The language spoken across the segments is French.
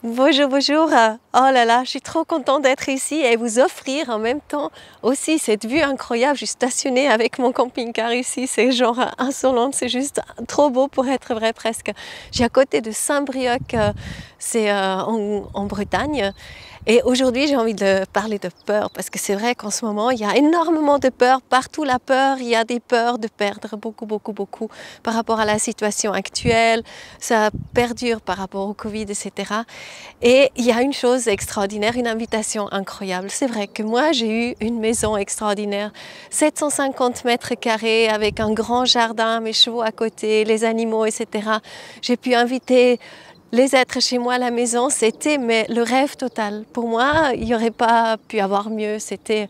Bonjour, bonjour. Oh là là, je suis trop contente d'être ici et vous offrir en même temps aussi cette vue incroyable. Je suis stationnée avec mon camping-car ici. C'est genre insolente, c'est juste trop beau pour être vrai presque. J'ai à côté de Saint-Brieuc, c'est en Bretagne. Et aujourd'hui, j'ai envie de parler de peur parce que c'est vrai qu'en ce moment, il y a énormément de peur. Partout la peur, il y a des peurs de perdre beaucoup par rapport à la situation actuelle. Ça perdure par rapport au Covid, etc. Et il y a une chose extraordinaire, une invitation incroyable. C'est vrai que moi, j'ai eu une maison extraordinaire, 750 mètres carrés avec un grand jardin, mes chevaux à côté, les animaux, etc. J'ai pu inviter les êtres chez moi à la maison, c'était le rêve total. Pour moi, il n'y aurait pas pu avoir mieux. C'était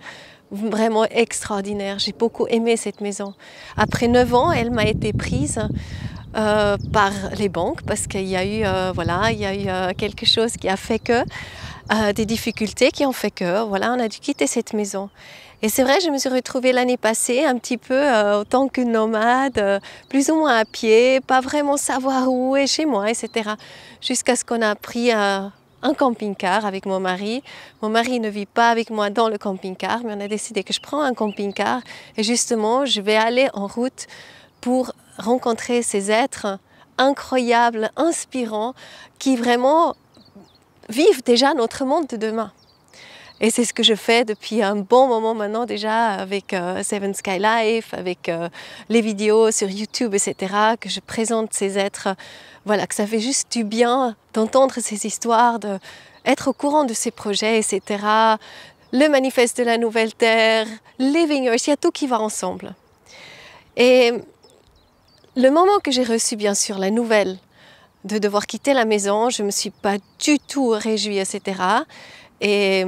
vraiment extraordinaire. J'ai beaucoup aimé cette maison. Après 9 ans, elle m'a été prise par les banques parce qu'il y a eu, quelque chose qui a fait que, des difficultés qui ont fait que, voilà, on a dû quitter cette maison. Et c'est vrai, je me suis retrouvée l'année passée un petit peu autant que nomade, plus ou moins à pied, pas vraiment savoir où est chez moi, etc. Jusqu'à ce qu'on a pris un camping-car avec mon mari. Mon mari ne vit pas avec moi dans le camping-car, mais on a décidé que je prends un camping-car et justement, je vais aller en route pour rencontrer ces êtres incroyables, inspirants, qui vraiment vivent déjà notre monde de demain. Et c'est ce que je fais depuis un bon moment maintenant déjà avec Seven Sky Life, avec les vidéos sur YouTube, etc., que je présente ces êtres. Voilà, que ça fait juste du bien d'entendre ces histoires, d'être au courant de ces projets, etc. Le manifeste de la Nouvelle Terre, Living Earth, il y a tout qui va ensemble. Et le moment que j'ai reçu, bien sûr, la nouvelle de devoir quitter la maison, je ne me suis pas du tout réjouie, etc. Et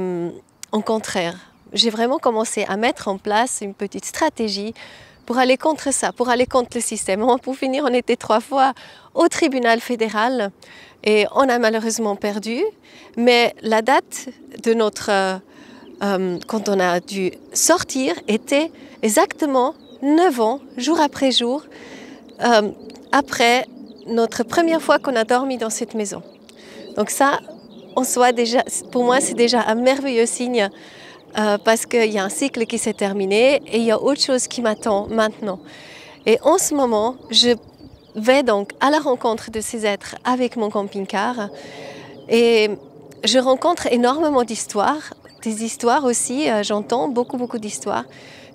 au contraire, j'ai vraiment commencé à mettre en place une petite stratégie pour aller contre ça, pour aller contre le système. Pour finir, on était 3 fois au tribunal fédéral et on a malheureusement perdu. Mais la date de quand on a dû sortir était exactement 9 ans, jour après jour, après notre première fois qu'on a dormi dans cette maison. Donc ça, en soi, déjà, pour moi, c'est déjà un merveilleux signe parce qu'il y a un cycle qui s'est terminé et il y a autre chose qui m'attend maintenant. Et en ce moment, je vais donc à la rencontre de ces êtres avec mon camping-car et je rencontre énormément d'histoires, des histoires aussi, j'entends beaucoup d'histoires,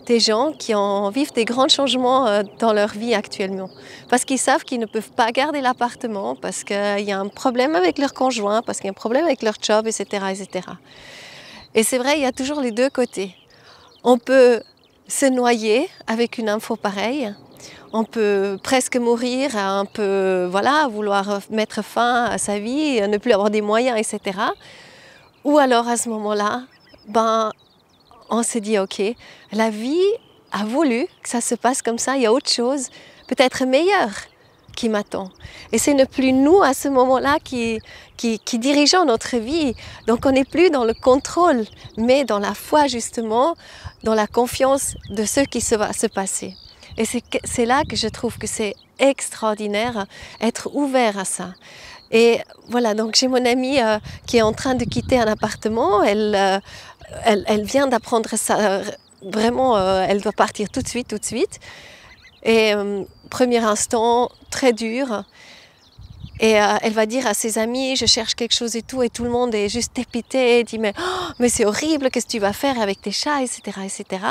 des gens qui vivent des grands changements dans leur vie actuellement. Parce qu'ils savent qu'ils ne peuvent pas garder l'appartement, parce qu'il y a un problème avec leur conjoint, parce qu'il y a un problème avec leur job, etc. etc. Et c'est vrai, il y a toujours les deux côtés. On peut se noyer avec une info pareille, on peut presque mourir, un peu, voilà, vouloir mettre fin à sa vie, ne plus avoir des moyens, etc. Ou alors à ce moment-là, on se dit, ok, la vie a voulu que ça se passe comme ça, il y a autre chose, peut-être meilleure, qui m'attend. Et ce n'est plus nous, à ce moment-là, qui dirigeons notre vie. Donc on n'est plus dans le contrôle, mais dans la foi, justement, dans la confiance de ce qui va se passer. Et c'est là que je trouve que c'est extraordinaire, être ouvert à ça. Et voilà, donc j'ai mon amie qui est en train de quitter un appartement, elle vient d'apprendre ça, vraiment, elle doit partir tout de suite. Et premier instant, très dur. Et elle va dire à ses amis, je cherche quelque chose et tout le monde est juste dépité, et dit mais c'est horrible, qu'est-ce que tu vas faire avec tes chats, etc. etc.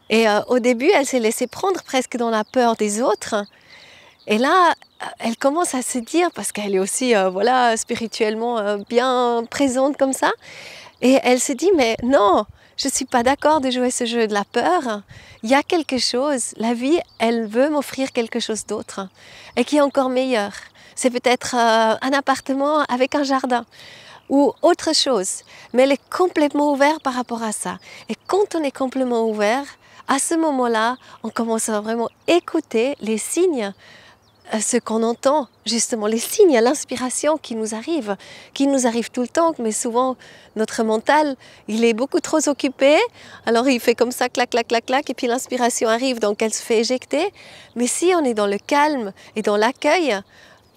Et au début, elle s'est laissée prendre presque dans la peur des autres. Et là, elle commence à se dire, parce qu'elle est aussi voilà, spirituellement bien présente comme ça, et elle se dit, mais non, je ne suis pas d'accord de jouer ce jeu de la peur. Il y a quelque chose, la vie, elle veut m'offrir quelque chose d'autre et qui est encore meilleur. C'est peut-être un appartement avec un jardin ou autre chose, mais elle est complètement ouverte par rapport à ça. Et quand on est complètement ouvert, à ce moment-là, on commence à vraiment écouter les signes, ce qu'on entend, justement, les signes, l'inspiration qui nous arrive tout le temps, mais souvent notre mental, il est beaucoup trop occupé, alors il fait comme ça, clac, clac, clac, clac, et puis l'inspiration arrive, donc elle se fait éjecter. Mais si on est dans le calme et dans l'accueil,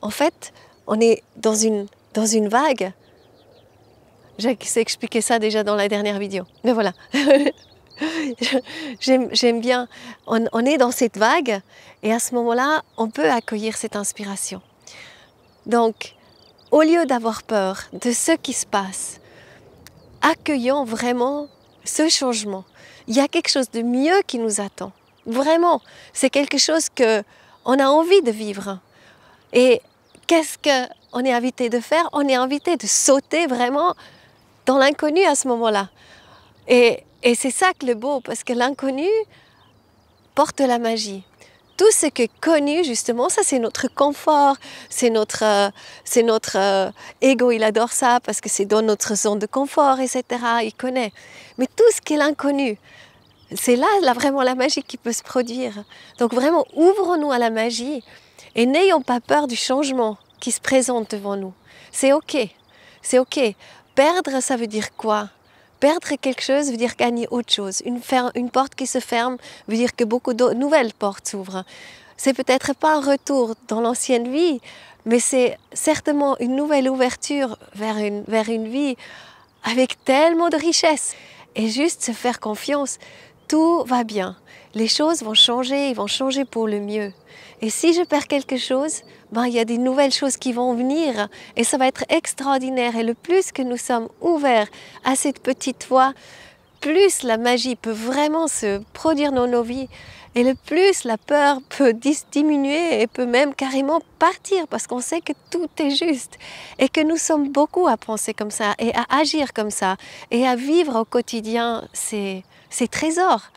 en fait, on est dans une dans une vague. J'ai expliqué ça déjà dans la dernière vidéo. Mais voilà, j'aime bien. On est dans cette vague et à ce moment-là, on peut accueillir cette inspiration. Donc, au lieu d'avoir peur de ce qui se passe, accueillons vraiment ce changement. Il y a quelque chose de mieux qui nous attend. Vraiment, c'est quelque chose qu'on a envie de vivre. Et qu'est-ce qu'on est invité de faire? On est invité de sauter vraiment dans l'inconnu à ce moment-là. Et c'est ça que le beau, parce que l'inconnu porte la magie. Tout ce qui est connu, justement, ça c'est notre confort, c'est notre ego, il adore ça parce que c'est dans notre zone de confort, etc. Il connaît. Mais tout ce qui est l'inconnu, c'est là vraiment la magie qui peut se produire. Donc vraiment, ouvrons-nous à la magie et n'ayons pas peur du changement qui se présente devant nous. C'est ok, c'est ok. Perdre, ça veut dire quoi? Perdre quelque chose veut dire gagner autre chose. Une porte qui se ferme veut dire que beaucoup de nouvelles portes s'ouvrent. C'est peut-être pas un retour dans l'ancienne vie, mais c'est certainement une nouvelle ouverture vers une vie avec tellement de richesse. Et juste se faire confiance, tout va bien. Les choses vont changer, ils vont changer pour le mieux. Et si je perds quelque chose, il y a des nouvelles choses qui vont venir et ça va être extraordinaire. Et le plus que nous sommes ouverts à cette petite voie, plus la magie peut vraiment se produire dans nos vies et le plus la peur peut diminuer et peut même carrément partir parce qu'on sait que tout est juste et que nous sommes beaucoup à penser comme ça et à agir comme ça et à vivre au quotidien ces trésors.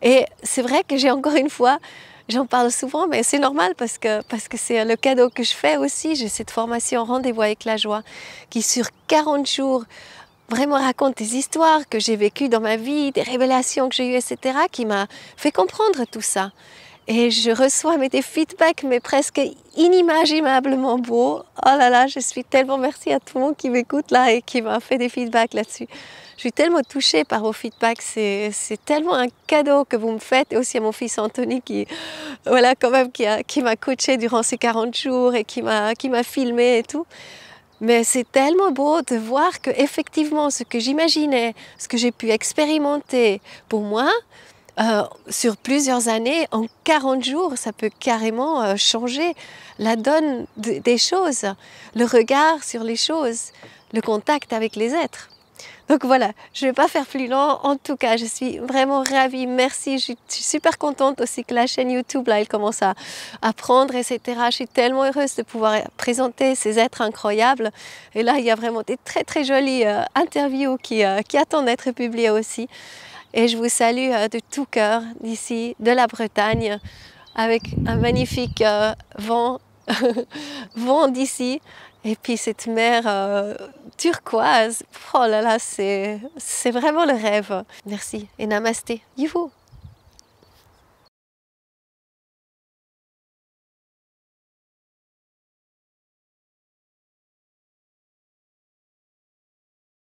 Et c'est vrai que j'ai encore une fois, j'en parle souvent, mais c'est normal parce que c'est le cadeau que je fais aussi. J'ai cette formation Rendez-vous avec la joie qui sur 40 jours vraiment raconte des histoires que j'ai vécues dans ma vie, des révélations que j'ai eues, etc. qui m'a fait comprendre tout ça. Et je reçois des feedbacks, mais presque inimaginablement beaux. Oh là là, je suis tellement merci à tout le monde qui m'écoute là et qui m'a fait des feedbacks là-dessus. Je suis tellement touchée par vos feedbacks, c'est tellement un cadeau que vous me faites. Et aussi à mon fils Anthony qui, voilà, quand même, qui m'a coaché durant ces 40 jours et qui m'a filmé et tout. Mais c'est tellement beau de voir que effectivement ce que j'imaginais, ce que j'ai pu expérimenter pour moi, sur plusieurs années, en 40 jours, ça peut carrément changer la donne des choses, le regard sur les choses, le contact avec les êtres. Donc voilà, je ne vais pas faire plus long. En tout cas, je suis vraiment ravie. Merci. Je suis super contente aussi que la chaîne YouTube, là, elle commence à prendre, etc. Je suis tellement heureuse de pouvoir présenter ces êtres incroyables. Et là, il y a vraiment des très, très jolies interviews qui attendent d'être publiées aussi. Et je vous salue de tout cœur d'ici, de la Bretagne, avec un magnifique vent, vent d'ici. Et puis cette mer turquoise, oh là là, c'est vraiment le rêve. Merci et namasté. Youhou!